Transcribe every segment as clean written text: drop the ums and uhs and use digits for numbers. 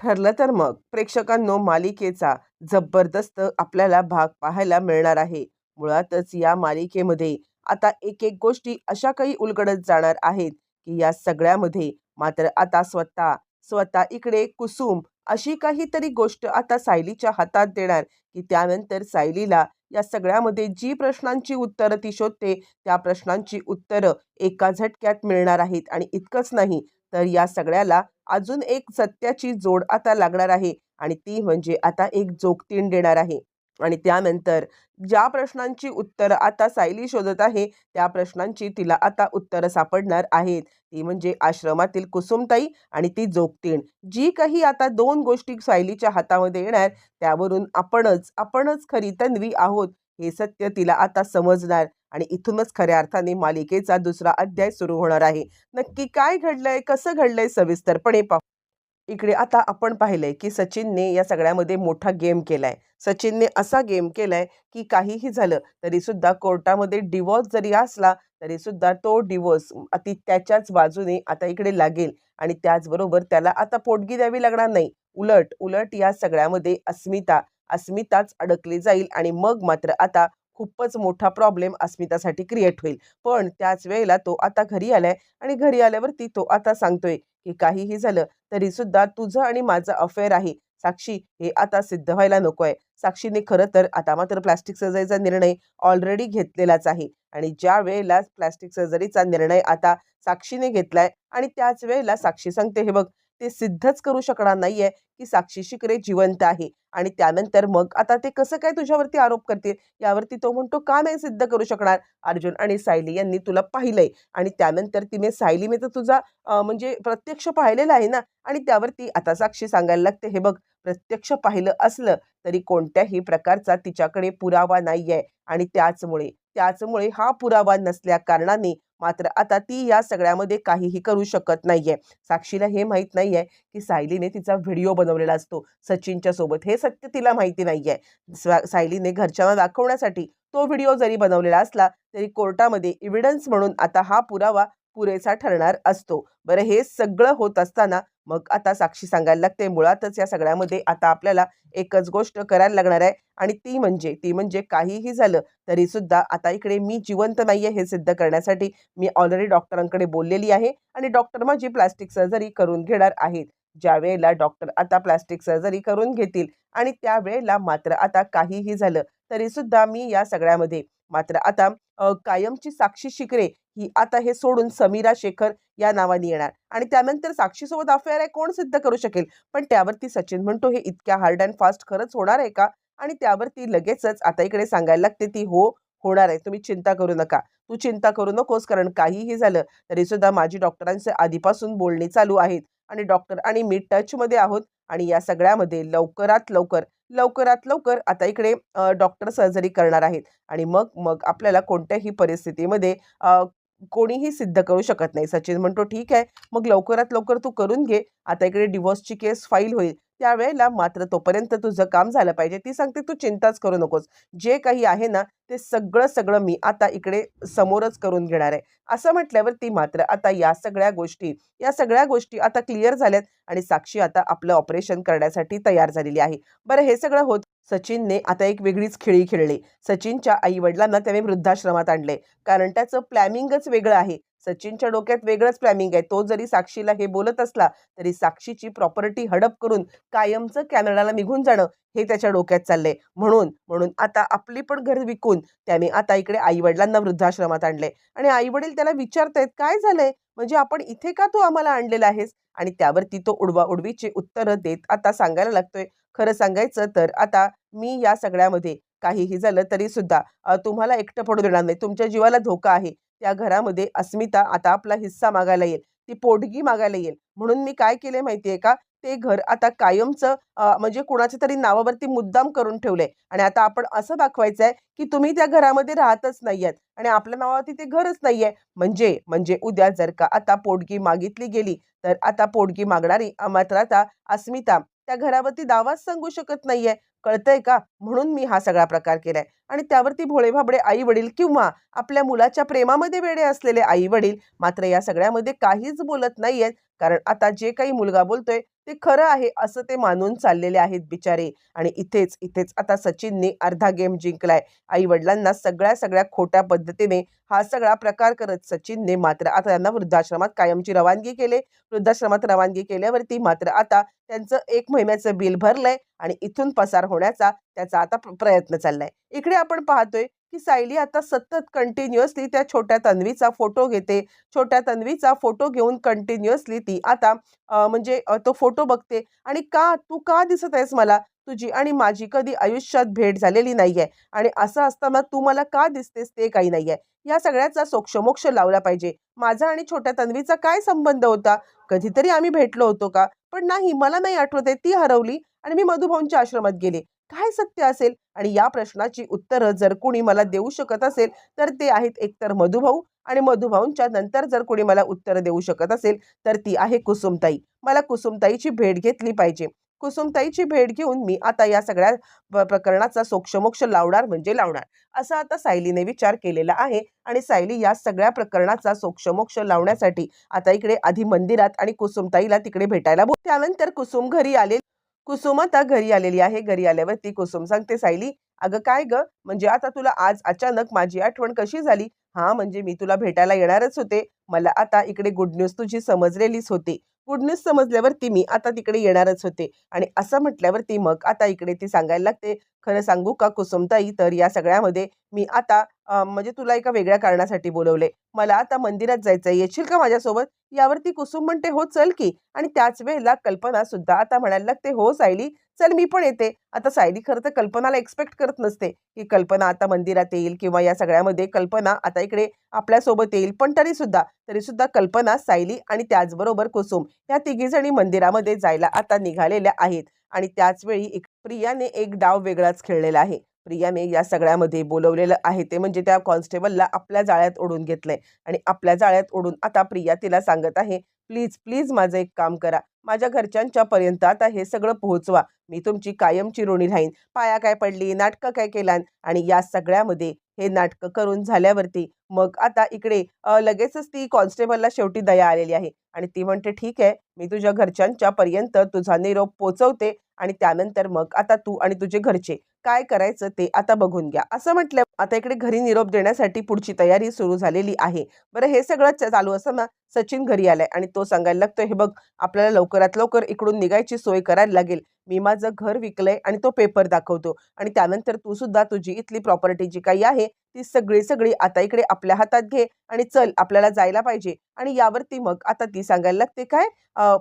ठरलं तर मग प्रेक्षकांनो मालिकेचा जबरदस्त आपल्याला भाग पाहायला मिळणार आहे. मुळातच या मालिकेमध्ये आता एक एक गोष्टी अशा काही उलगडत जाणार आहेत, की या सगळ्यामध्ये मात्र आता स्वतः स्वतः इकडे कुसुम अशी काहीतरी गोष्ट आता सायलीच्या हातात देणार, की त्यानंतर सायलीला या सगळ्यामध्ये जी प्रश्नांची उत्तरं ती शोधते, त्या प्रश्नांची उत्तरं एका झटक्यात मिळणार आहेत. आणि इतकंच नाही, तर या सगळ्याला अजून एक सत्याची जोड आता लागणार आहे आणि ती म्हणजे आता एक जोगतीण देणार आहे. आणि त्यानंतर ज्या प्रश्नांची उत्तरं आता सायली शोधत आहे, त्या प्रश्नांची तिला आता उत्तरं सापडणार आहेत. ती म्हणजे आश्रमातील कुसुमताई आणि ती जोगतीण. जी काही आता 2 गोष्टी सायलीच्या हातामध्ये येणार, त्यावरून आपणच खरी तन्वी आहोत, हे सत्य तिला आता समजणार आणि इथूनच खऱ्या अर्थाने मालिकेचा दुसरा अध्याय सुरू होणार आहे. नक्की काय घडलंय, कसं घडलंय सविस्तरपणे पाहू. इकडे आता आपण पाहिलंय, की सचिनने या सगळ्यामध्ये मोठा गेम केलाय. सचिनने असा गेम केलाय, की काहीही झालं तरीसुद्धा कोर्टामध्ये डिव्होर्स जरी असला, तरीसुद्धा तो डिव्होर्स त्याच्याच बाजूने आता इकडे लागेल आणि त्याचबरोबर त्याला आता पोटगी द्यावी लागणार नाही. उलट, उलट या सगळ्यामध्ये अस्मिताच अडकली जाईल आणि मग मात्र आता खूपच मोठा प्रॉब्लेम अस्मितासाठी क्रिएट होईल. पण त्याच वेळेला तो आता घरी आलाय आणि घरी आल्यावरती तो आता सांगतोय, की काहीही झालं तरी सुद्धा तुझं आणि माझं अफेअर आहे साक्षी, हे आता सिद्ध व्हायला नको आहे. साक्षीने खरं तर आता मात्र प्लास्टिक सर्जरीचा निर्णय ऑलरेडी घेतलेलाच आहे आणि ज्या वेळेला प्लास्टिक सर्जरीचा निर्णय आता साक्षीने घेतलाय आणि त्याच वेळेला साक्षी सांगते, हे बघ, ते सिद्धच करू शकणार नाहीये की साक्षी शिकरे जिवंत आहे. आणि त्यानंतर मग आता ते कसं काय तुझ्यावरती आरोप करते, यावरती तो म्हणतो, का नाही सिद्ध करू शकणार? अर्जुन आणि सायली यांनी तुला पाहिलंय आणि त्यानंतर तिने सायलीने तर तुझा म्हणजे प्रत्यक्ष पाहिलेलं आहे ना. आणि त्यावरती आता साक्षी सांगायला लागते, हे बघ, प्रत्यक्ष पाहिलं असलं तरी कोणत्याही प्रकारचा तिच्याकडे पुरावा नाहीये आणि त्याचमुळे हा पुरावा नसल्या कारणाने मात्र आता ती या सगळ्यामध्ये काहीही करू शकत नाहीये. साक्षीला हे माहित नाहीये, की सायलीने तिचा व्हिडिओ बनवलेला असतो सचिनच्या सोबत. हे सत्य तिला माहिती नाहीये. सायलीने घरच्यांना दाखवण्यासाठी तो व्हिडिओ जरी बनवलेला असला, तरी कोर्टामध्ये एव्हिडन्स म्हणून आता हा पुरावा पुरेसा ठरणार असतो. बरं, हे सगळं होत असताना मग आता साक्षी सांगायला लागते, मुळातच या सगळ्यामध्ये आता आपल्याला एकच गोष्ट करायला लागणार आहे आणि ती म्हणजे काहीही झालं तरी सुद्धा आता इकडे मी जिवंत नाहीये हे सिद्ध करण्यासाठी मी ऑलरेडी डॉक्टरांकडे बोललेली आहे आणि डॉक्टर माझी प्लास्टिक सर्जरी करून घेणार आहेत. ज्यावेळेला डॉक्टर आता प्लास्टिक सर्जरी करून घेतील आणि त्यावेळेला मात्र आता काहीही झालं तरी सुद्धा मी या सगळ्यामध्ये मात्र आता कायमची साक्षी शिकरे ही आता हे सोडून समीरा शेखर या नावाने येणार आणि त्यानंतर साक्षीसोबत अफेअर आहे कोण सिद्ध करू शकेल? पण त्यावरती सचिन म्हणतो, हे इतक्या हार्ड अँड फास्ट खरंच होणार आहे का? आणि त्यावरती लगेचच आता इकडे सांगायला लागते ती, हो, होणार आहे. तुम्ही चिंता करू नका. तू चिंता करू नकोस, कारण काहीही झालं तरी सुद्धा माझी डॉक्टरांचे आधीपासून बोलणी चालू आहेत आणि डॉक्टर आणि मी टचमध्ये आहोत आणि या सगळ्यामध्ये लवकरात लवकर आता इकडे डॉक्टर सर्जरी करणार आहेत आणि मग मग आपल्याला कोणत्याही परिस्थितीमध्ये कोणीही सिद्ध करू शकत नाही. सचिन म्हणतो, ठीक आहे, मग लवकरात लवकर तू करून घे. आता इकडे डिव्होर्सची केस फाईल होईल. त्यावेळेला मात्र तोपर्यंत तुझं काम झालं पाहिजे. ती सांगते, तू चिंताच करू नकोस. जे काही आहे ना, ते सगळं मी आता इकडे समोरच करून घेणार आहे. असं म्हटल्यावरती मात्र आता या सगळ्या गोष्टी आता क्लिअर झाल्यात आणि साक्षी आता आपलं ऑपरेशन करण्यासाठी तयार झालेली आहे. बरं, हे सगळं होत सचिनने आता एक वेगळीच खेळी खेळली. सचिनच्या आई-वडिलांना त्याने वृद्धाश्रमात आणले. कारण त्याचं प्लॅनिंगच वेगळं आहे. सचिनच्या डोक्यात वेगळंच प्लॅनिंग आहे. तो जरी साक्षीला हे बोलत असला, तरी साक्षीची प्रॉपर्टी हडप करून कायमचं कॅनडाला निघून जाणं हे त्याच्या डोक्यात चाललंय. म्हणून आता आपली पण घर विकून त्याने आता इकडे आई-वडिलांना वृद्धाश्रमात आणलंय आणि आई-वडील त्याला विचारतायत, "काय झालंय? म्हणजे आपण इथे का तू आम्हाला आणलेलं आहेस?" आणि त्यावरती तो उडवाउडवीची उत्तरं देत आता सांगायला लागतोय, खरं सांगायचं तर आता मी या सगळ्यामध्ये काहीही झालं तरी सुद्धा तुम्हाला एकटं पडू देणार नाही. तुमच्या जीवाला धोका आहे. त्या घरामध्ये अस्मिता आता आपला हिस्सा मागायला येईल. ती पोटगी मागायला येईल. म्हणून मी काय केलंय माहितीये का? ते घर आता कायमचं म्हणजे कुणाच्या तरी नावावरती मुद्दाम करून ठेवलंय आणि आता आपण असं दाखवायचंय, की तुम्ही त्या घरामध्ये राहतच नाहीयेत आणि आपल्या नावावरती ते घरच नाहीये. म्हणजे उद्या जर का आता पोटगी मागितली गेली, तर आता पोटगी मागणारी मात्र आता अस्मिता त्या घरावरती दावाच सांगू शकत नाहीये. कळतंय का? म्हणून मी हा सगळा प्रकार केलाय. आणि त्यावरती भोळेभाबडे आई-वडील किंवा आपल्या मुलाच्या प्रेमामध्ये वेडे असलेले आई-वडील मात्र या सगळ्यामध्ये काहीच बोलत नाहीयेत कारण आता जे काही मुलगा बोलतोय ते खरं आहे असं ते मानून चाललेले आहेत बिचारे. आणि इथेच इथेच आता सचिनने अर्धा गेम जिंकलाय. आई वडिलांना सगळ्या सगळ्या खोट्या पद्धतीने हा सगळा प्रकार करत सचिनने मात्र आता त्यांना वृद्धाश्रमात कायमची रवानगी केले. वृद्धाश्रमात रवानगी केल्यावरती मात्र आता त्यांचं 1 महिन्याचं बिल भरलंय आणि इथून पसार होण्याचा त्याचा आता प्रयत्न चाललाय. इकडे आपण पाहतोय की सायली आता सतत कंटिन्युअसली त्या छोट्या तन्वीचा फोटो घेते. छोट्या तन्वीचा फोटो घेऊन कंटिन्युअसली ती आता म्हणजे तो फोटो बघते आणि "का? तू का दिसत आहेस मला? तुझी आणि माझी कधी आयुष्यात भेट झालेली नाहीये आणि असं असताना तू मला का दिसतेस ते काही नाहीये." या सगळ्याचा सोक्षमोक्ष लावला पाहिजे. माझा आणि छोट्या तन्वीचा काय संबंध होता? कधीतरी आम्ही भेटलो होतो का? पण नाही, मला नाही आठवत आहे. ती हरवली आणि मी मधुभाऊंच्या आश्रमात गेले. काय सत्य असेल? आणि या प्रश्नाची उत्तरं जर कोणी मला देऊ शकत असेल, तर ते आहेत एकतर मधुभाऊ आणि मधुभाऊंच्या नंतर जर कोणी मला उत्तरं देऊ शकत असेल, तर ती आहे कुसुमताई. मला कुसुमताईची भेट घेतली पाहिजे. कुसुमताईची भेट घेऊन मी आता या सगळ्या प्रकरणाचा सोक्षमोक्ष लावणार म्हणजे लावणार. असा आता सायलीने विचार केलेला आहे आणि सायली या सगळ्या प्रकरणाचा सोक्षमोक्ष लावण्यासाठी आता इकडे आधी मंदिरात आणि कुसुमताईला तिकडे भेटायला त्यानंतर कुसुम घरी आले. कुसुम आता घरी आलेली आहे. घरी आल्यावरती कुसुम सांगते, "सायली, अगं काय गं? म्हणजे आता तुला आज अचानक माझी आठवण कशी झाली?" "हां, म्हणजे मी तुला भेटायला येणारच होते. मला आता इकडे गुड न्यूज तुझी समजलेलीच होती. गुड न्यूज समजल्यावरती मी आता तिकडे येणारच होते." आणि असं म्हटल्यावरती मग आता इकडे ती सांगायला लागते, "खरं सांगू का कुसुमताई, तर या सगळ्यामध्ये मी आता म्हणजे तुला एका वेगळ्या कारणासाठी बोलवले. मला आता मंदिरात जायचंय. येशील का माझ्यासोबत?" यावरती कुसुम म्हणते, "हो, चल की." आणि त्याच वेळेला कल्पना सुद्धा आता म्हणायला लागते, "हो सायली, चल मी पण येते." आता सायली खरं तर कल्पनाला एक्सपेक्ट करत नसते, की कल्पना आता मंदिरात येईल किंवा या सगळ्यामध्ये कल्पना आता इकडे आपल्यासोबत येईल. पण तरीसुद्धा कल्पना, सायली आणि त्याचबरोबर कुसुम या तिघीजणी मंदिरामध्ये जायला आता निघालेल्या आहेत. आणि त्याच वेळी प्रियाने एक डाव वेगळाच खेळलेला आहे. प्रियाने या सगळ्यामध्ये बोलवलेलं आहे ते म्हणजे त्या कॉन्स्टेबलला आपल्या जाळ्यात ओढून घेतलंय आणि आपल्या जाळ्यात ओढून आता प्रिया तिला सांगत आहे, "प्लीज, प्लीज माझं एक काम करा. माझ्या घरच्यांच्या पर्यंत आता हे सगळं पोहोचवा. मी तुमची कायमची ऋणी राहीन. पाया काय पडली, नाटकं काय केलात." आणि या सगळ्यामध्ये हे नाटकं करून झाल्यावरती मग आता इकडे लगेचच ती कॉन्स्टेबलला शेवटी दया आलेली आहे आणि ती म्हणते, "ठीक आहे, मी तुझ्या घरच्यांच्या पर्यंत तुझा निरोप पोहोचवते आणि त्यानंतर मग आता तू आणि तुझे घरचे काय करायचं ते आता बघून घ्या." असं म्हटलं आता इकडे घरी निरोप देण्यासाठी पुढची तयारी सुरू झालेली आहे. बरं, हे सगळं चालू असताना सचिन घरी आलाय आणि तो सांगायला लागतोय, "हे बघ, आपल्याला लवकरात लवकर इकडून निघायची सोय करायला लागेल. मी माझं घर विकलंय." आणि तो पेपर दाखवतो. "आणि त्यानंतर तू सुद्धा तुझी इथली प्रॉपर्टी जी काही आहे ती सगळी सगळी आता इकडे आपल्या हातात घे आणि चल, आपल्याला जायला पाहिजे." आणि यावरती मग आता ती सांगायला लागते, "काय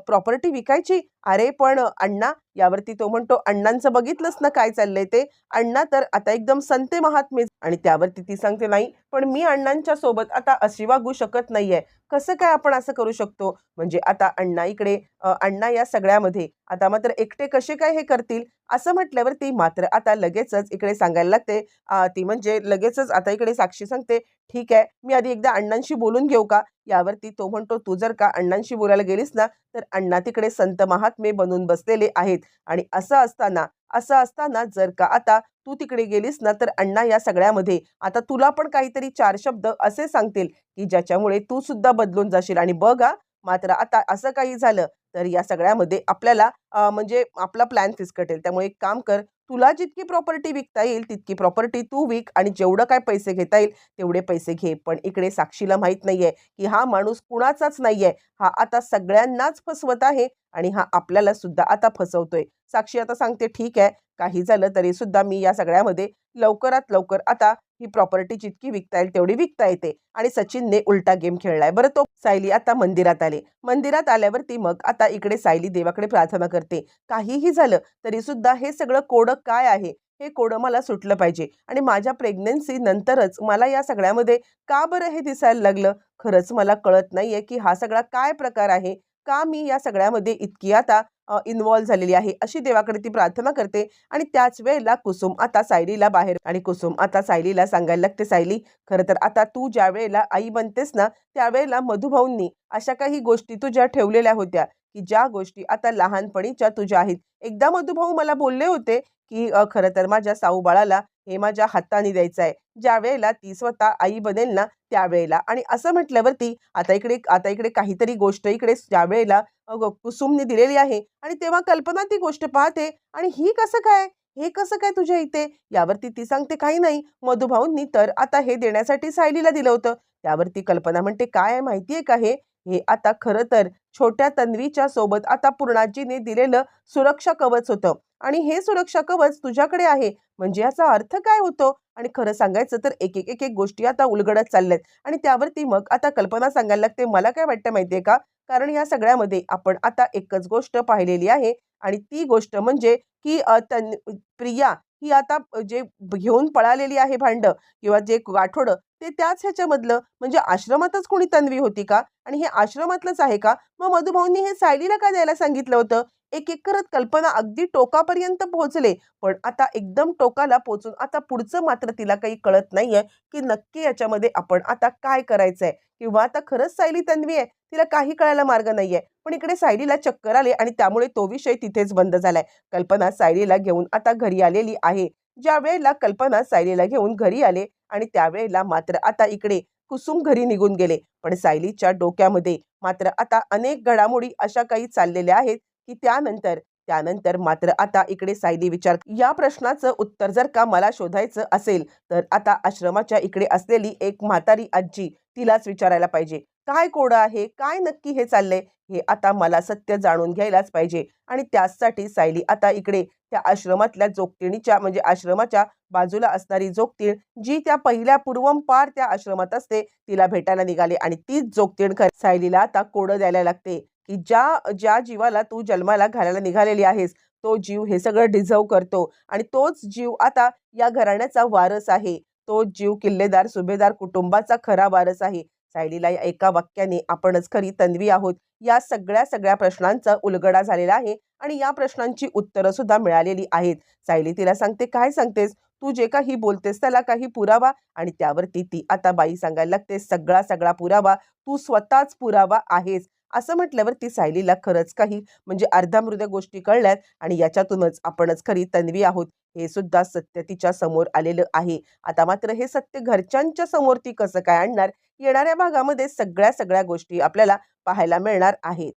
प्रॉपर्टी विकायची? अरे पण अण्णा." यावरती तो म्हणतो, "अण्णांचं बघितलंस ना काय चाललंय ते? अण्णा तर आता एकदम संते महात्मे." आणि त्यावरती ती सांगते, "नाही, पण मी अण्णांच्या सोबत आता अशी वागू शकत नाहीये. कसं काय आपण असं करू शकतो?" म्हणजे आता अण्णा इकडे अण्णा या सगळ्यामध्ये आता मात्र एकटे कसे काय हे करतील? असं म्हटल्यावरती मात्र आता लगेचच इकडे सांगायला लागते, ती म्हणजे लगेचच आता इकडे साक्षी सांगते, "ठीक आहे, मी आधी एकदा अण्णांशी बोलून घेऊ का?" यावरती तो म्हणतो, "तू जर का अण्णांशी बोलायला गेलीस ना, तर अण्णा तिकडे संत महात्मे बनून बसलेले आहेत आणि असं असताना जर का आता तू तिकडे गेलीस ना, तर अण्णा या सगळ्यामध्ये आता तुला पण काहीतरी 4 शब्द असे सांगतील, की ज्याच्यामुळे तू सुद्धा बदलून जाशील आणि बघ हां, मात्र आता असं काही झालं, तर या सगळ्यामध्ये आपल्याला म्हणजे आपला प्लॅन फिसकटेल. त्यामुळे एक काम कर, तुला जितकी प्रॉपर्टी विकता येईल, तितकी प्रॉपर्टी तू विक आणि जेवढं काय पैसे घेता येईल, तेवढे पैसे घे." पण इकडे साक्षीला माहीत नाहीये, की हा माणूस कुणाचाच नाहीये. हा आता सगळ्यांनाच फसवत आहे आणि हा आपल्याला सुद्धा आता फसवतोय. साक्षी आता सांगते, "ठीक आहे, काही झालं तरी सुद्धा मी या सगळ्यामध्ये लवकरात लवकर आता ही प्रॉपर्टी जितकी विकता येईल तेवढी विकता येते." आणि सचिनने उलटा गेम खेळलाय. बरं, तो सायली आता मंदिरात आले. मंदिरात आल्यावरती मग आता इकडे सायली देवाकडे प्रार्थना करते. काहीही झालं तरी सुद्धा हे सगळं कोडं काय आहे? हे कोडं मला सुटलं पाहिजे आणि माझ्या प्रेग्नन्सी नंतरच मला या सगळ्यामध्ये का बरं हे दिसायला लागलं? खरंच मला कळत नाहीये, की हा सगळा काय प्रकार आहे? का मी या सगळ्यामध्ये इतकी आता इन्व्हॉल्व झालेली आहे? अशी देवाकडे ती प्रार्थना करते आणि त्याच वेळेला कुसुम आता सायलीला सांगायला लागते, "सायली, खरं तर आता तू ज्यावेळेला आई बनतेस ना, त्यावेळेला मधुभाऊंनी अशा काही गोष्टी तुझ्या ठेवलेल्या होत्या, की ज्या गोष्टी आता लहानपणीच्या तुझ्या आहेत. एकदा मधुभाऊ मला बोलले होते, की खरं तर माझ्या साऊबाळाला हे माझ्या हाताने द्यायचं आहे. ज्यावेळेला ती स्वतः आई बनेल ना त्यावेळेला. आणि असं म्हटल्यावरती आता इकडे काहीतरी गोष्ट इकडे ज्यावेळेला कुसुमने दिलेली आहे आणि तेव्हा कल्पना ती गोष्ट पाहते आणि ही कसं काय? हे कसं काय तुझ्या इथे? यावरती ती सांगते, "काही नाही, मधुभाऊंनी तर आता हे देण्यासाठी सायलीला दिलं होतं." त्यावरती कल्पना म्हणते, "काय आहे माहिती का हे? हे आता खरं तर छोट्या तन्वीच्या सोबत आता पूर्णाजीने दिलेलं सुरक्षा कवच होतं आणि हे सुरक्षा कवच तुझ्याकडे आहे. म्हणजे याचा अर्थ काय होतो?" आणि खरं सांगायचं तर एक एक गोष्टी आता उलगडत चालल्यात आणि त्यावरती मग आता कल्पना सांगायला लागते, "मला काय वाटतं माहिती का? कारण या सगळ्यामध्ये आपण आता एकच गोष्ट पाहिलेली आहे आणि ती गोष्ट म्हणजे की प्रिया ही आता जे घेऊन पळालेली आहे भांडं किंवा जे गाठोडं ते त्याच ह्याच्यामधलं म्हणजे आश्रमातच कोणी तन्वी होती का? आणि हे आश्रमातलंच आहे का? मग मधुभाऊंनी हे सायलीला का द्यायला सांगितलं होतं?" एक करत कल्पना अगदी टोकापर्यंत पोहोचले. पण आता एकदम टोकाला पोहोचून आता पुढचं मात्र तिला काही कळत नाहीये, की नक्की याच्यामध्ये आपण आता काय करायचंय? किंवा आता खरंच सायली तन्वी आहे, तिला काही कळायला मार्ग नाहीये. पण इकडे सायलीला चक्कर आले आणि त्यामुळे तो विषय तिथेच बंद झालाय. कल्पना सायलीला घेऊन आता घरी आलेली आहे. ज्यावेळेला कल्पना सायलीला घेऊन घरी आले आणि त्यावेळेला मात्र आता इकडे कुसुम घरी निघून गेले. पण सायलीच्या डोक्यामध्ये मात्र आता अनेक घडामोडी अशा काही चाललेल्या आहेत, की त्यानंतर त्यानंतर मात्र आता इकडे सायली या प्रश्नाचं उत्तर जर का मला शोधायचं असेल, तर आता आश्रमाच्या इकडे असलेली एक म्हातारी आजी तिलाच विचारायला पाहिजे. काय कोडं आहे? काय नक्की हे चाललंय? हे आता मला सत्य जाणून घ्यायलाच पाहिजे. आणि त्याचसाठी सायली आता इकडे त्या आश्रमातल्या जोगतिणीच्या म्हणजे आश्रमाच्या बाजूला असणारी जोगतीण जी त्या पहिल्या पूर्वंपार त्या आश्रमात असते, तिला भेटायला निघाले आणि तीच जोगतीण सायलीला आता कोडं द्यायला लागते, की ज्या ज्या जीवाला तू जन्माला घालायला निघालेली आहेस, तो जीव हे सगळं डिझर्व्ह करतो आणि तोच जीव आता या घराण्याचा वारस आहे. तो जीव किल्लेदार, सुभेदार कुटुंबाचा खरा वारस आहे. सायलीला या एका वाक्याने आपणच खरी तन्वी आहोत, या सगळ्या प्रश्नांचा उलगडा झालेला आहे आणि या प्रश्नांची उत्तरं सुद्धा मिळालेली आहेत. सायली तिला सांगते, "काय सांगतेस? तू जे काही बोलतेस त्याला काही पुरावा?" आणि त्यावरती ती आता बाई सांगायला लागते, "सगळा पुरावा तू स्वतःच पुरावा आहेस." असं म्हटल्यावरती सायलीला खरंच काही म्हणजे अर्ध्यामृध्या गोष्टी कळल्यात आणि याच्यातूनच आपणच खरी तन्वी आहोत हे सुद्धा सत्य तिच्या समोर आलेलं आहे. आता मात्र हे सत्य घरच्यांच्या समोर ती कसं काय आणणार? येणाऱ्या भागामध्ये सगळ्या गोष्टी आपल्याला पाहायला मिळणार आहेत.